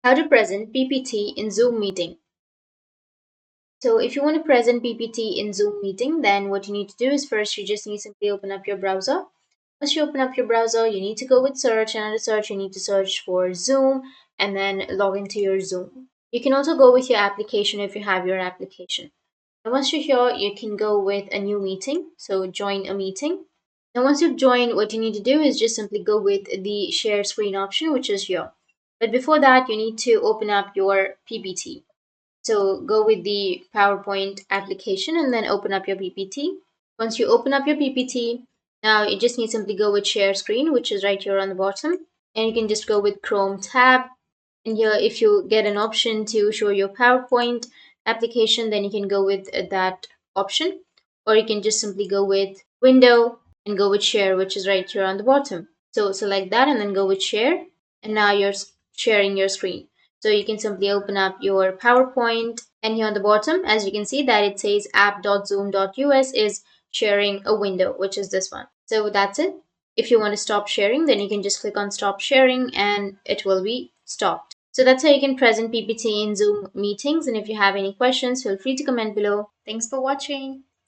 How to present PPT in Zoom meeting. So if you want to present PPT in Zoom meeting, then what you need to do is first you just need to simply open up your browser. Once you open up your browser, you need to go with search, and under search you need to search for Zoom and then log into your Zoom. You can also go with your application if you have your application. And once you're here, you can go with a new meeting. So join a meeting. And once you've joined, what you need to do is just simply go with the share screen option, which is here. But before that, you need to open up your PPT. So go with the PowerPoint application and then open up your PPT. Once you open up your PPT, now you just need to simply go with share screen, which is right here on the bottom. And you can just go with Chrome tab. And here, if you get an option to show your PowerPoint application, then you can go with that option. Or you can just simply go with window and go with share, which is right here on the bottom. So select that and then go with share. And now you're sharing your screen. So you can simply open up your PowerPoint, and here on the bottom, as you can see that it says app.zoom.us is sharing a window, which is this one. So that's it. If you want to stop sharing, then you can just click on stop sharing and it will be stopped. So that's how you can present PPT in Zoom meetings. And if you have any questions, feel free to comment below. Thanks for watching.